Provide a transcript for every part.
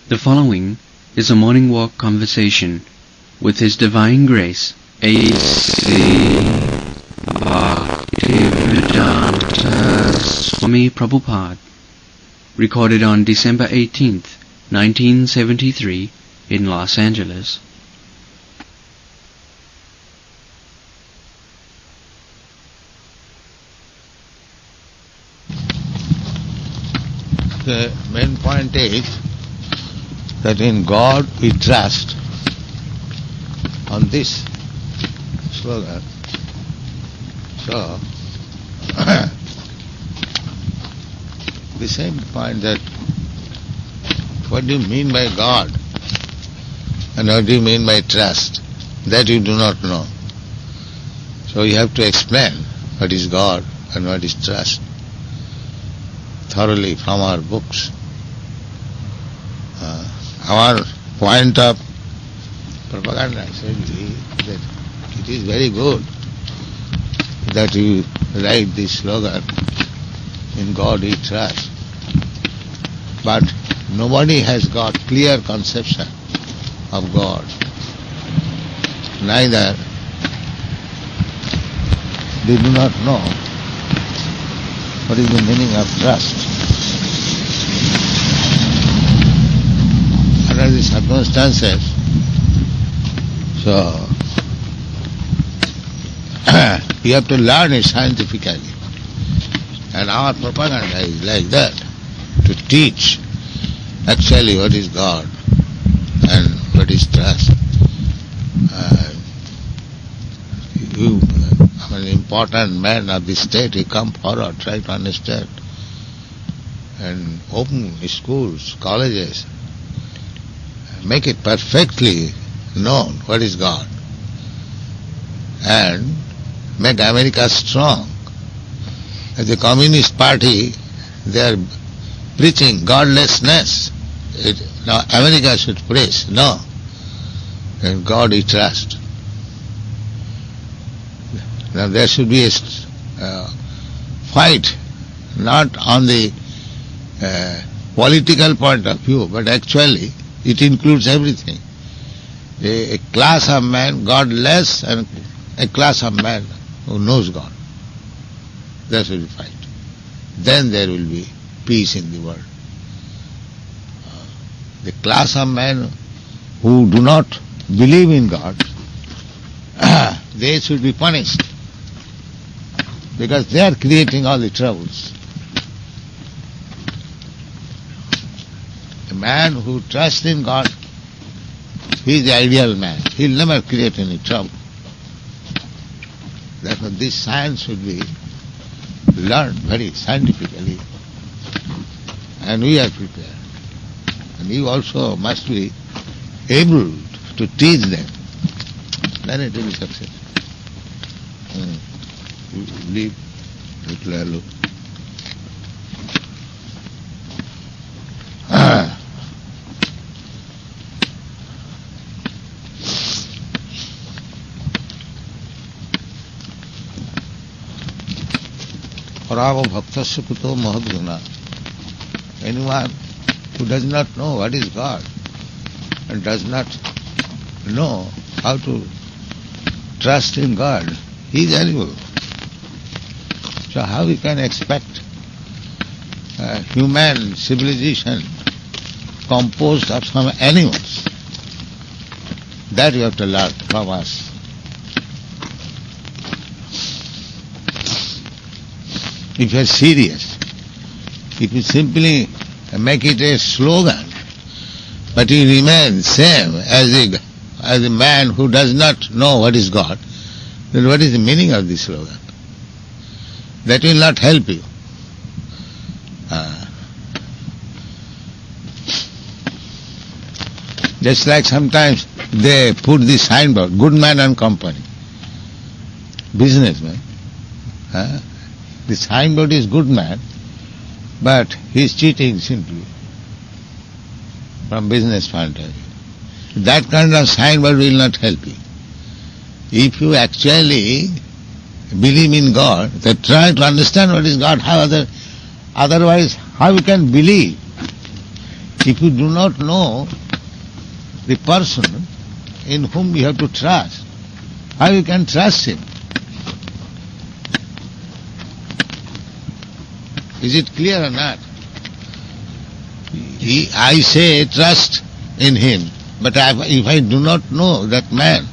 The following is a morning walk conversation with His Divine Grace, A.C. Bhaktivedanta Swami Prabhupada, recorded on December 18th, 1973 in Los Angeles. The main point is that in God we trust. On this slogan. So, the same point that what do you mean by God and what do you mean by trust? That you do not know. So you have to explain what is God and what is trust thoroughly from our books. Our point of propaganda said that it is very good that you write this slogan, in God we trust. But nobody has got clear conception of God. Neither they do not know what is the meaning of trust. Under the circumstances, so you have to learn it scientifically. And our propaganda is like that, to teach actually what is God and what is trust. You, an important man of the state, you come forward, try to understand and open schools, colleges, make it perfectly known what is God and make America strong. As the Communist Party, they are preaching godlessness. Now America should praise. No. In God we trust. Now there should be a fight, not on the political point of view, but actually it includes everything. A class of man godless and a class of man who knows God. There should be fight. Then there will be peace in the world. The class of men who do not believe in God, they should be punished because they are creating all the troubles. A man who trusts in God, he is the ideal man. He will never create any trouble. Therefore this science should be learned very scientifically, and we are prepared. And you also must be able to teach them. Then it will be successful. You leave little alone. Paravo bhaktasya kuto mahadguna. Anyone who does not know what is God and does not know how to trust in God, he is animal. So how we can expect a human civilization composed of some animals? That you have to learn from us. If you are serious, if you simply make it a slogan, but you remain same as a man who does not know what is God, then what is the meaning of this slogan? That will not help you. Just like sometimes they put this signboard, good man and company, businessman. The signboard is good man, but he is cheating simply from business point of view. That kind of signboard will not help you. If you actually believe in God, then try to understand what is God. Otherwise, how you can believe? If you do not know the person in whom you have to trust, how you can trust him? Is it clear or not? I say trust in him, but if I do not know that man,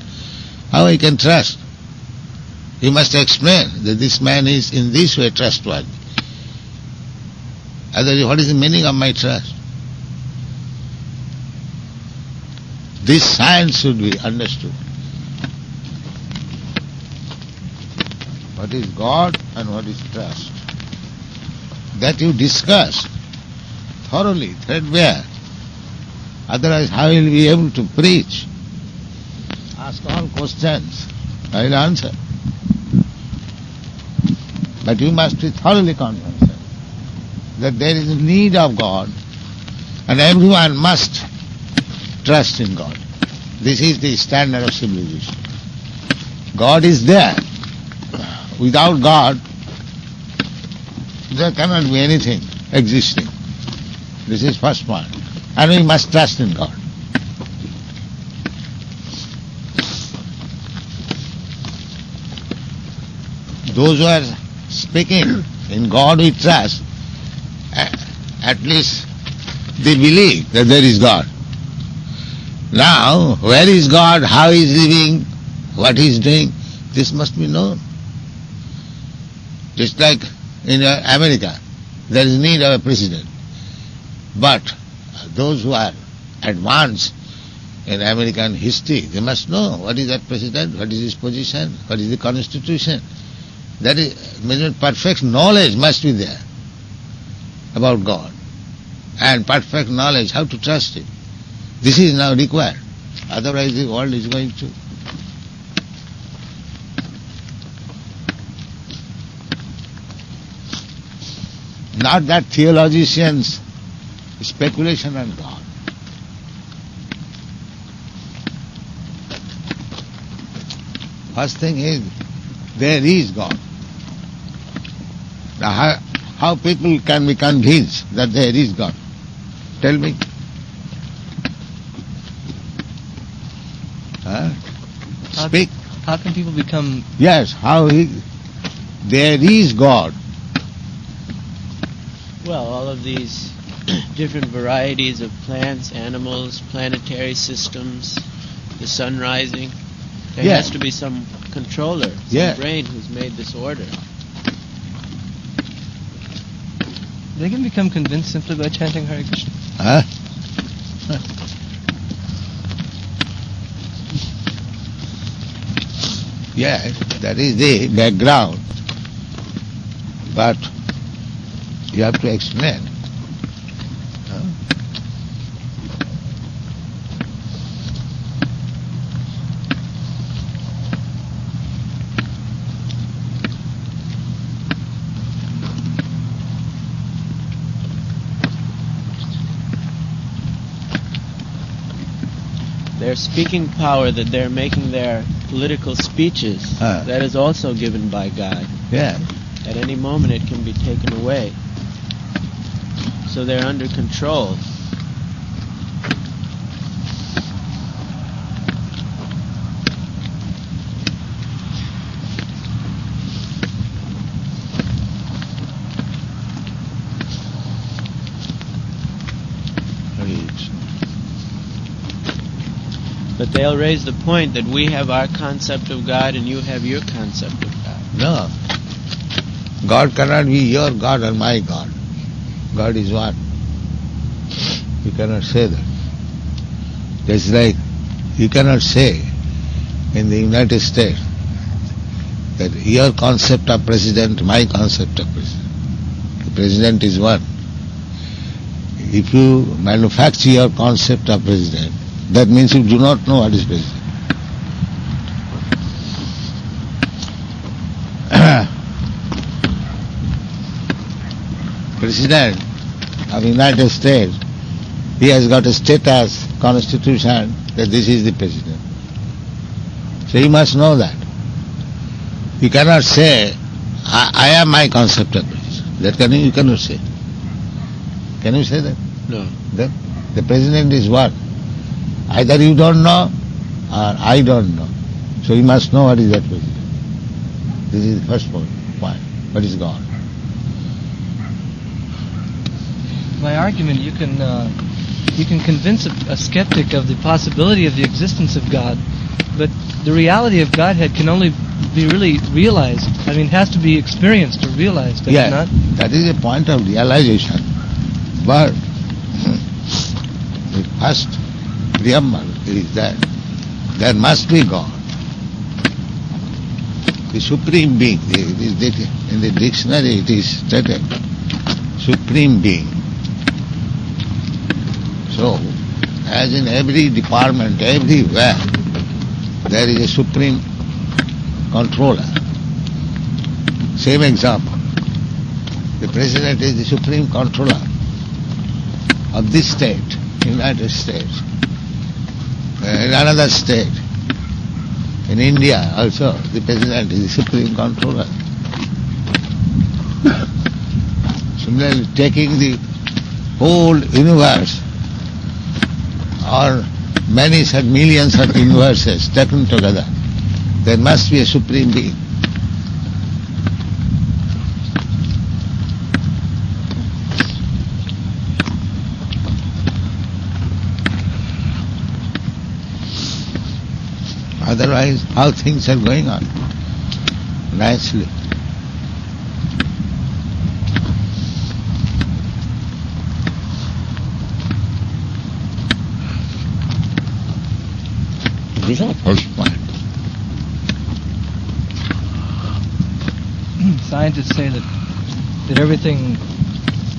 how I can trust? You must explain that this man is in this way trustworthy. Otherwise, what is the meaning of my trust? This science should be understood. What is God and what is trust? That you discuss thoroughly, threadbare. Otherwise, how will you be able to preach? Ask all questions. I will answer. But you must be thoroughly convinced that there is a need of God and everyone must trust in God. This is the standard of civilization. God is there. Without God, there cannot be anything existing. This is first point. And we must trust in God. Those who are speaking in God we trust, at least they believe that there is God. Now, where is God, how he is living, what he is doing, this must be known. Just like in America, there is need of a president. But those who are advanced in American history, they must know what is that president, what is his position, what is the constitution. That is, perfect knowledge must be there about God. And perfect knowledge how to trust him. This is now required. Otherwise the world is going to. Not that theologians speculation on God. First thing is, there is God. Now how people can be convinced that there is God? Tell me. Speak. How can people become... Yes, there is God. Well, all of these different varieties of plants, animals, planetary systems, the sun rising. There has to be some controller, some brain who's made this order. They can become convinced simply by chanting Hare Krishna. Yes, that is the background. But you have to explain. Their speaking power that they're making their political speeches, that is also given by God. Yeah. At any moment it can be taken away. So they're under control. But they'll raise the point that we have our concept of God and you have your concept of God. No. God cannot be your God or my God. God is one. You cannot say that. Just like you cannot say in the United States that your concept of president, my concept of president. The president is one. If you manufacture your concept of president, that means you do not know what is president. President of the United States, he has got a status, constitution, that this is the president. So you must know that. You cannot say, I am my concept of president. That you cannot say. Can you say that? No. Then? The president is what? Either you don't know or I don't know. So you must know what is that president. This is the first point. What is God? By argument, you can convince a skeptic of the possibility of the existence of God, but the reality of Godhead can only be really realized. I mean, it has to be experienced or realized, does it not? That is a point of realization. But the first preamble is that there must be God. The Supreme Being. In the dictionary it is stated, Supreme Being. So, as in every department, everywhere, there is a Supreme Controller. Same example. The President is the Supreme Controller of this state, United States. In another state, in India also, the President is the Supreme Controller. Similarly, taking the whole universe, or many such millions of universes taken together, there must be a Supreme Being. Otherwise, how things are going on nicely. This is the first point. Scientists say that everything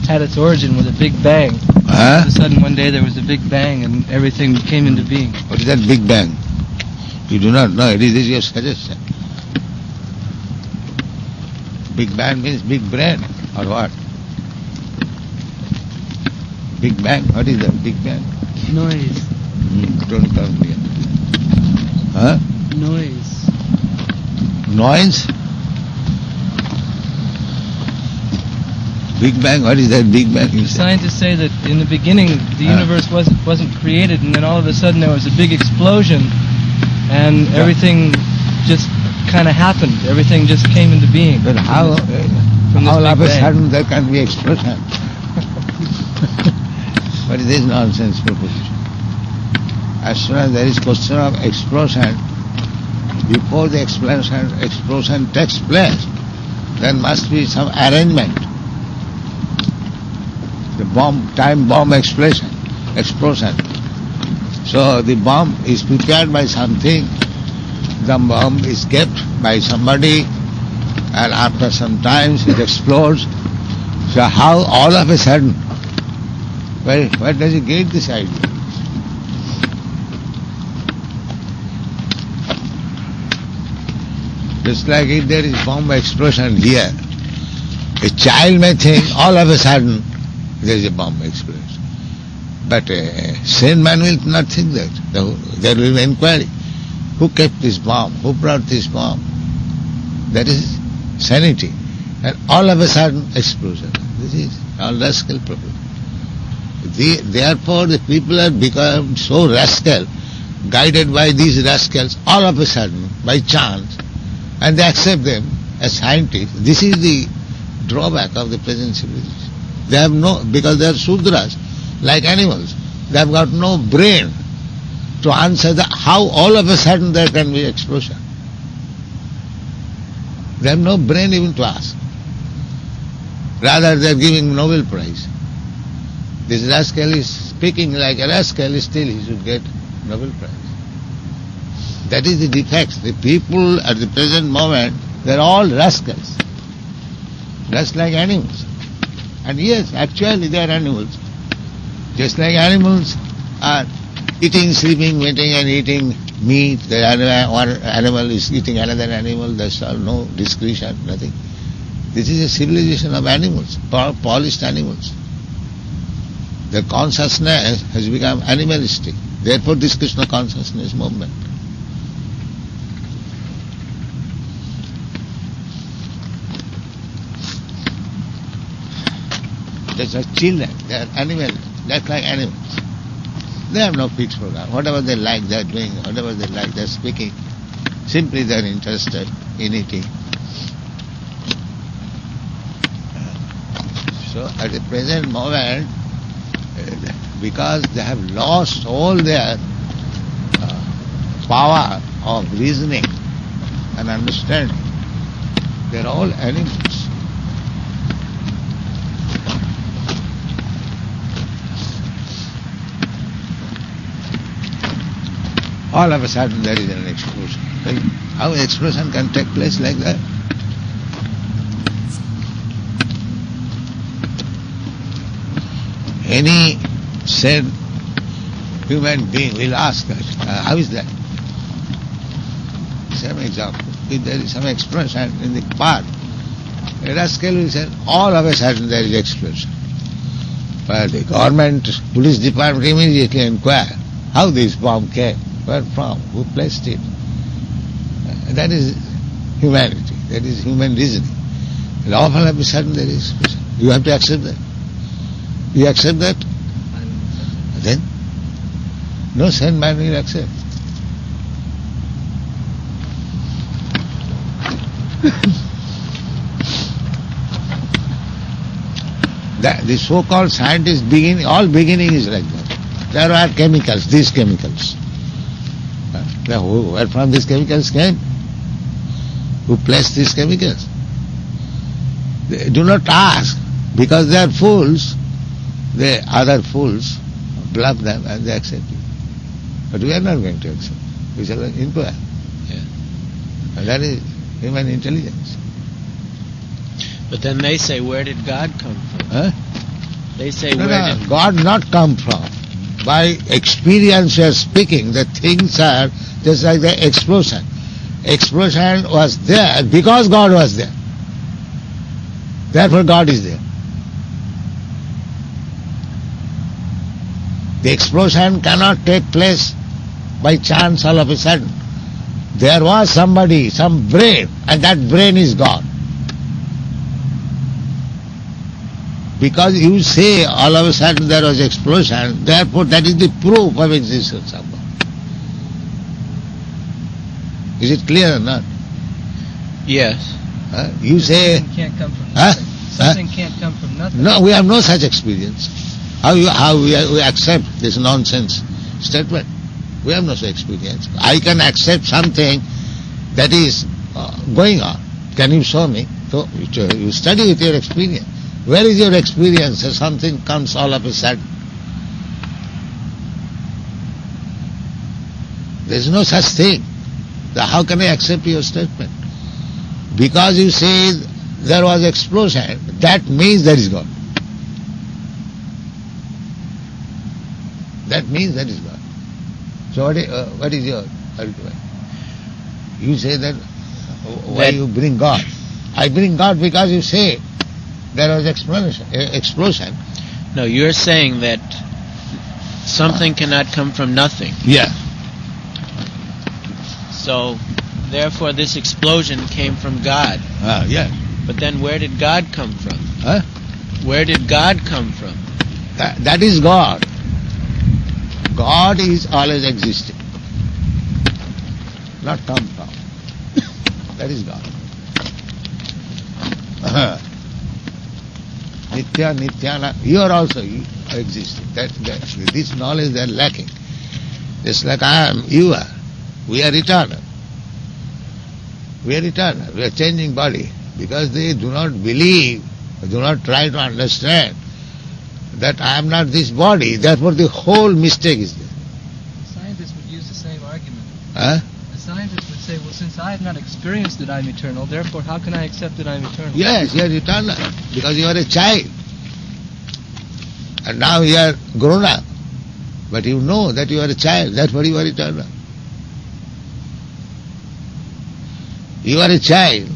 had its origin with a big bang. All of a sudden, one day there was a big bang and everything came into being. What is that big bang? You do not know. It is your suggestion. Big bang means big brain, or what? Big bang? What is that big bang? Noise. Don't come here. Huh? Noise. Noise? Big bang? What is that big bang? Scientists say that in the beginning the universe wasn't created, and then all of a sudden there was a big explosion, and everything just kind of happened. Everything just came into being. But how all of a sudden there can be explosion? What is this nonsense proposition? As soon as there is question of explosion, before the explosion takes place, there must be some arrangement. The time bomb explosion. So the bomb is prepared by something, the bomb is kept by somebody, and after some time it explodes. So how all of a sudden, where does he get this idea? Just like if there is bomb explosion here, a child may think all of a sudden there is a bomb explosion. But a sane man will not think that. There will be inquiry. Who kept this bomb? Who brought this bomb? That is sanity. And all of a sudden, explosion. This is all rascal problem. Therefore, the people have become so rascal, guided by these rascals, all of a sudden, by chance, and they accept them as scientists. This is the drawback of the present civilization. They have because they are Sudras, like animals. They have got no brain to answer how all of a sudden there can be explosion. They have no brain even to ask. Rather they are giving Nobel Prize. This rascal is speaking like a rascal, still he should get Nobel Prize. That is the defect. The people at the present moment, they are all rascals. Just like animals. And yes, actually they are animals. Just like animals are eating, sleeping, mating and eating meat, one animal is eating another animal, there's no discretion, nothing. This is a civilization of animals, polished animals. Their consciousness has become animalistic. Therefore this Krishna consciousness movement. These are children, they are animals, just like animals. They have no fixed program. Whatever they like, they are doing. Whatever they like, they are speaking. Simply they are interested in eating. So at the present moment, because they have lost all their power of reasoning and understanding, they are all animals. All of a sudden there is an explosion. How an explosion can take place like that? Any sane human being will ask that, how is that? Same example. If there is some explosion in the park, a rascal will say, all of a sudden there is explosion. But the government, police department immediately inquire how this bomb came, where from, who placed it. That is humanity, that is human reasoning. And all of a sudden there is explosion. You have to accept that. You accept that? Then no sane man will accept. The so-called scientists beginning, all beginning is like that. There are chemicals, these chemicals. Where from these chemicals came? Who placed these chemicals? They do not ask, because they are fools. The other fools bluff them and they accept it. But we are not going to accept. We shall inquire. Yeah. And that is human intelligence. But then they say, where did God come from? Huh? They say, No, where did God not come from. By experience you are speaking, the things are just like the explosion. Explosion was there because God was there. Therefore God is there. The explosion cannot take place by chance all of a sudden. There was somebody, some brain, and that brain is God. Because you say all of a sudden there was explosion, therefore that is the proof of existence of God. Is it clear or not? Yes. You say... Something can't come from nothing. Something can't come from nothing. No, we have no such experience. How we accept this nonsense statement? We have no such experience. I can accept something that is going on. Can you show me? So you study with your experience. Where is your experience that something comes all of a sudden? There is no such thing. How can I accept your statement? Because you say there was explosion, that means there is God. That means that is God. So what is your argument? You say that, why you bring God? I bring God because you say there was explosion. No, you're saying that something cannot come from nothing. Yeah. So, therefore this explosion came from God. Yeah. But then where did God come from? Huh? Where did God come from? That is God. God is always existing. Not come from. That is God. Nitya, Nityana, you are also existing. This knowledge they are lacking. Just like I am, you are. We are eternal. We are eternal. We are changing body. Because they do not believe, do not try to understand that I am not this body, therefore the whole mistake is there. Scientists would use the same argument. Huh? The scientists would say, well, since I have not experienced that I'm eternal, therefore how can I accept that I'm eternal? Yes, you are eternal, because you are a child. And now you are grown up. But you know that you are a child, therefore you are eternal. You are a child,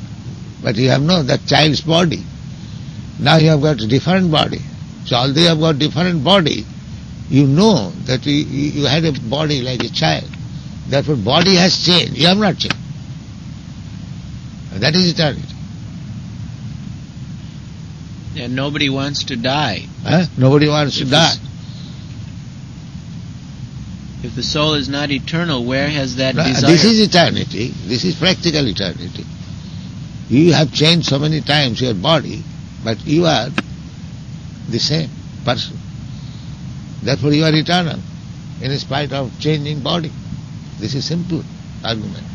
but you have no that child's body. Now you have got a different body. So although you have got different body, you know that you had a body like a child. Therefore body has changed. You have not changed. And that is eternity. And nobody wants to die. Nobody wants to die. If the soul is not eternal, where has that desire? This is eternity. This is practical eternity. You have changed so many times your body, but you are the same person. Therefore you are eternal, in spite of changing body. This is simple argument.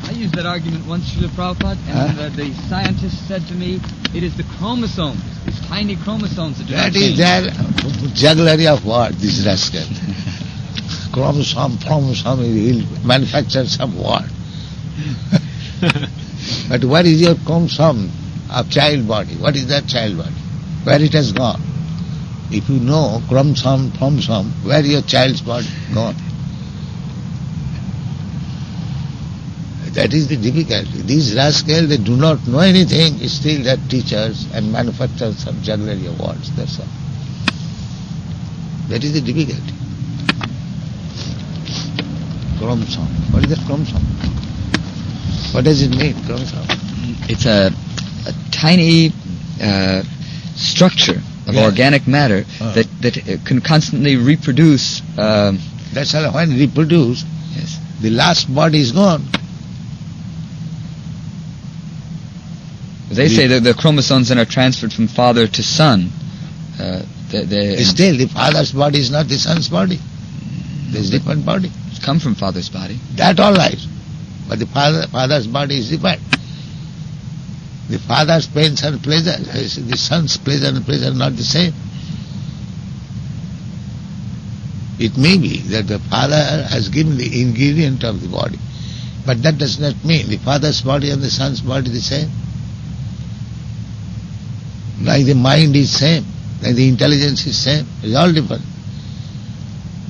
I used that argument once, Srila Prabhupada, and the scientist said to me, it is the chromosomes, these tiny chromosomes that do not change. That is their jugglery of word, this rascal. Chromosome, he'll manufacture some word. But what is your chromosome of child body? What is that child body? Where it has gone? If you know chromosome, where your child's body gone? That is the difficulty. These rascals, they do not know anything, still they are teachers and manufacture some jugglery of words, that's all. That is the difficulty. Chromosome. What is that chromosome? What does it mean, chromosome? It's a tiny structure of organic matter that can constantly reproduce. That's all. When reproduce, Yes. the last body is gone. They say that the chromosomes then are transferred from father to son. Still, the father's body is not the son's body. There's different body. It's come from father's body. That all right. But the father's body is different. The father's pains and pleasure, the son's pleasure and pleasure are not the same. It may be that the father has given the ingredient of the body, but that does not mean the father's body and the son's body the same. Like the mind is same, like the intelligence is same, it's all different.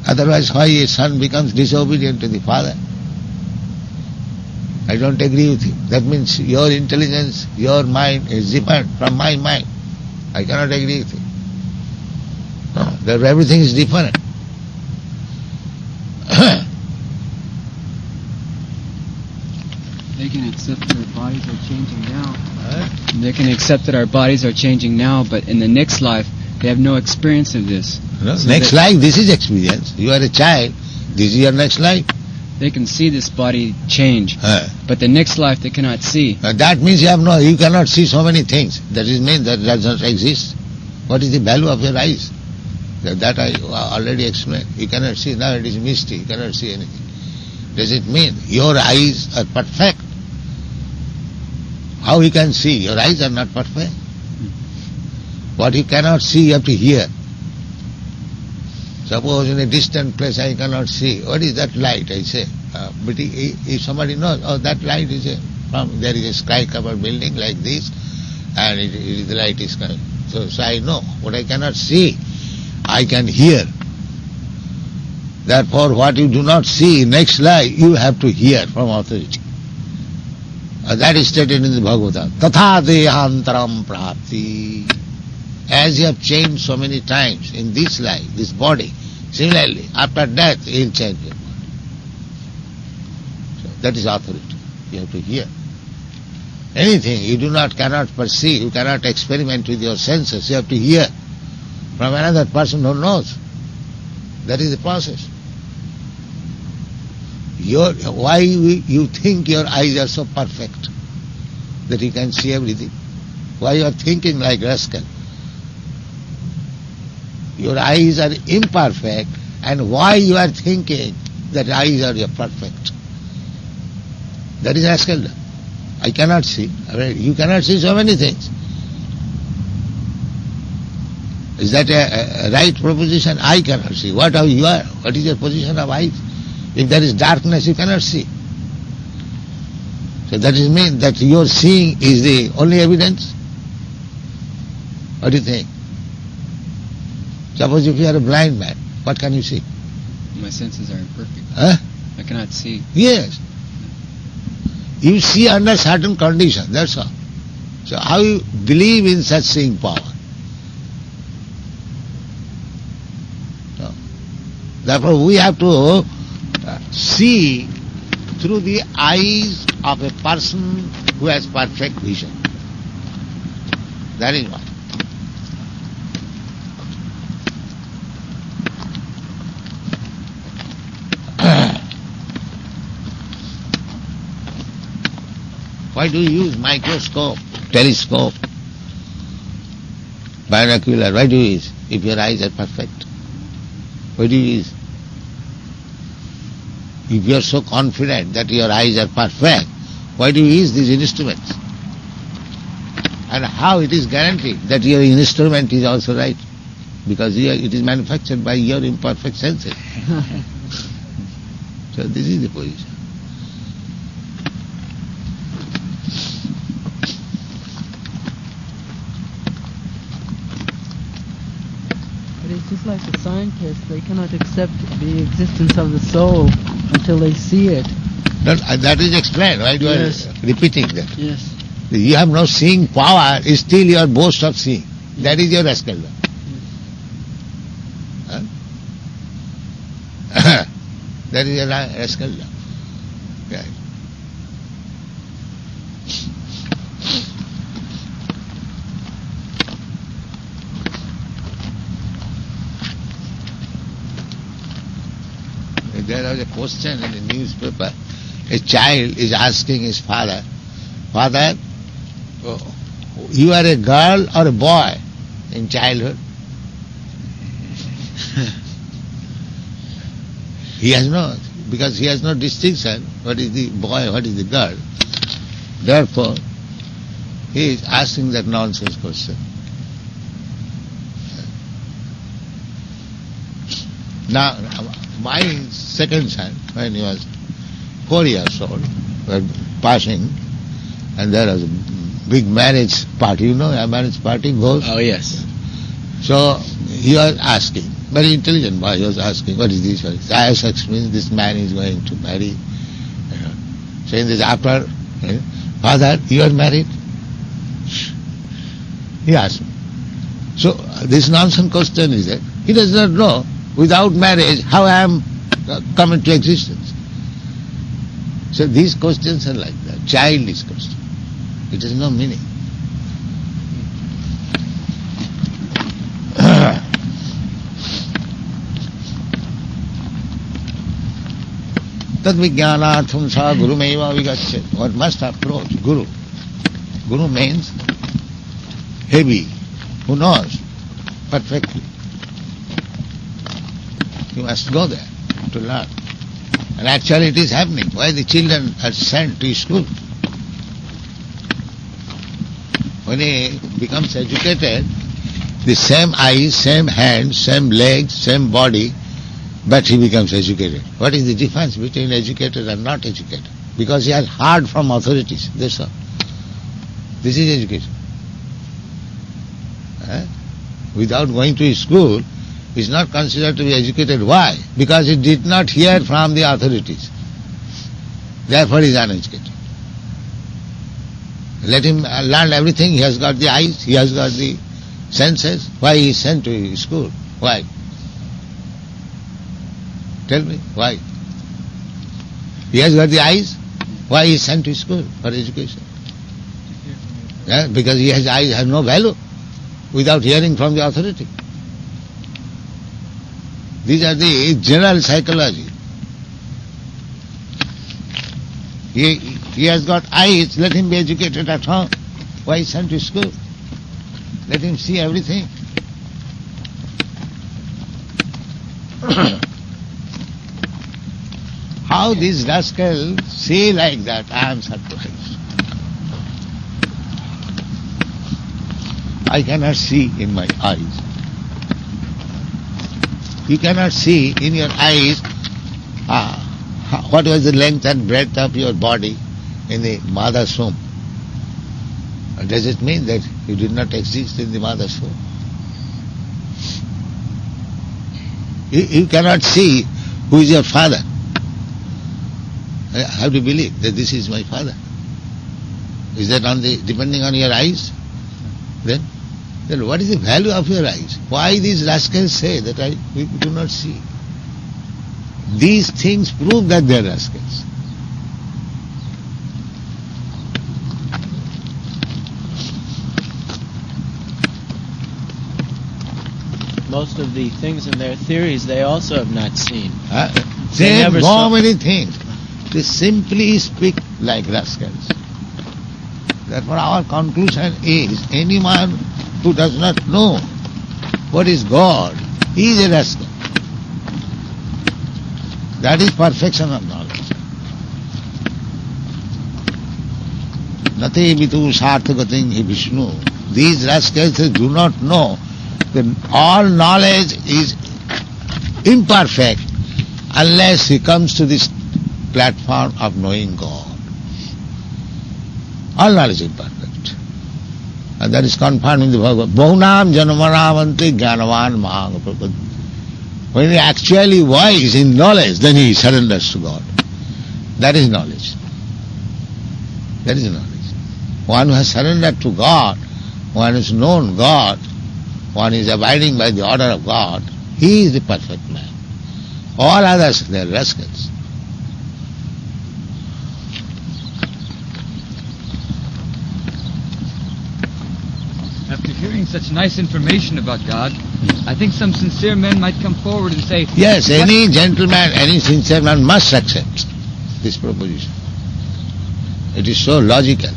Otherwise, why a son becomes disobedient to the father? I don't agree with you. That means your intelligence, your mind is different from my mind. I cannot agree with you. No, that everything is different. They can accept that our bodies are changing now. They can accept that our bodies are changing now, but in the next life, they have no experience of this. No, so next life, this is experience. You are a child, this is your next life. They can see this body change, but the next life they cannot see. That means you cannot see so many things. That is mean that does not exist. What is the value of your eyes? That I already explained. You cannot see, now it is misty, you cannot see anything. Does it mean your eyes are perfect? How you can see? Your eyes are not perfect. What you cannot see, you have to hear. Suppose in a distant place I cannot see. What is that light, I say? But if somebody knows, that light is there is a sky-covered building like this, and the light is coming. So I know. What I cannot see, I can hear. Therefore, what you do not see next life, you have to hear from authority. That is stated in the Bhagavatam. Tatha dehantaram prapti. As you have changed so many times in this life, this body, similarly, after death, you will change your body. So that is authority. You have to hear. Anything you cannot perceive, you cannot experiment with your senses, you have to hear from another person who knows. That is the process. Why you think your eyes are so perfect that you can see everything? Why you are thinking like rascal? Your eyes are imperfect, and why you are thinking that eyes are perfect? That is rascal. I cannot see. You cannot see so many things. Is that a right proposition? I cannot see. What are you are? What is your position of eyes? If there is darkness, you cannot see. So that is mean that your seeing is the only evidence? What do you think? Suppose if you are a blind man, what can you see? My senses are imperfect. I cannot see. Yes. You see under certain conditions, that's all. So how you believe in such seeing power? So, therefore we have to see through the eyes of a person who has perfect vision. That is why. Why do you use microscope, telescope, binocular? Why do you use if your eyes are perfect? Why do you use? If you are so confident that your eyes are perfect, why do you use these instruments? And how it is guaranteed that your instrument is also right? Because it is manufactured by your imperfect senses. So this is the position. But it's just like the scientists, they cannot accept the existence of the soul until they see it. That is explained. Why do Yes. I repeating that? Yes. You have no seeing power, still your boast of seeing. That is your rascaldom. Huh? That is your rascaldom. Right. There was a question in the newspaper. A child is asking his father, "Father, you are a girl or a boy in childhood?" He has no, because he has no distinction what is the boy, what is the girl. Therefore, he is asking that nonsense question. Now, my second son, when he was 4 years old, was passing, and there was a big marriage party. You know, a marriage party goes. Oh, yes. So he was asking, very intelligent boy, he was asking, what is this? ISX means this man is going to marry. Saying this after, "Father, you are married?" He asked me. So this nonsense question is that he does not know, without marriage, how I am come into existence. So these questions are like that, childish questions. It has no meaning. Tad vijnanatham sa guru meva vigacchate. One must approach Guru. Guru means heavy, who knows perfectly. You must go there to learn. And actually it is happening. Why the children are sent to school? When he becomes educated, the same eyes, same hands, same legs, same body, but he becomes educated. What is the difference between educated and not educated? Because he has heard from authorities, that's all. This is education. Without going to school, he is not considered to be educated. Why? Because he did not hear from the authorities. Therefore he is uneducated. Let him learn everything. He has got the eyes, he has got the senses. Why he is sent to school? Why? Tell me, why? He has got the eyes. Why he is sent to school for education? Because his eyes have no value without hearing from the authority. These are the general psychology. He has got eyes, let him be educated at home. Why he is sent to school? Let him see everything. How these rascals say like that, I am surprised. I cannot see in my eyes. You cannot see in your eyes what was the length and breadth of your body in the mother's womb. Does it mean that you did not exist in the mother's womb? You cannot see who is your father. How do you believe that this is my father? Is that depending on your eyes? Then what is the value of your eyes? Why these rascals say that we do not see? These things prove that they are rascals. Most of the things in their theories they also have not seen. They have so many things. They simply speak like rascals. Therefore our conclusion is, anyone who does not know what is God, he is a rascal. That is perfection of knowledge. Nati mitu sarthagating hi Vishnu. These rascals do not know that all knowledge is imperfect unless he comes to this platform of knowing God. All knowledge is imperfect. And that is confirmed in the Bhagavad. Bahunam janamanavanti jnanavan mahang. When he actually wise in knowledge, then he surrenders to God. That is knowledge. That is knowledge. One who has surrendered to God, one who has known God, one is abiding by the order of God, he is the perfect man. All others, they are rascals. After hearing such nice information about God, I think some sincere men might come forward and say, yes, any gentleman, any sincere man must accept this proposition. It is so logical.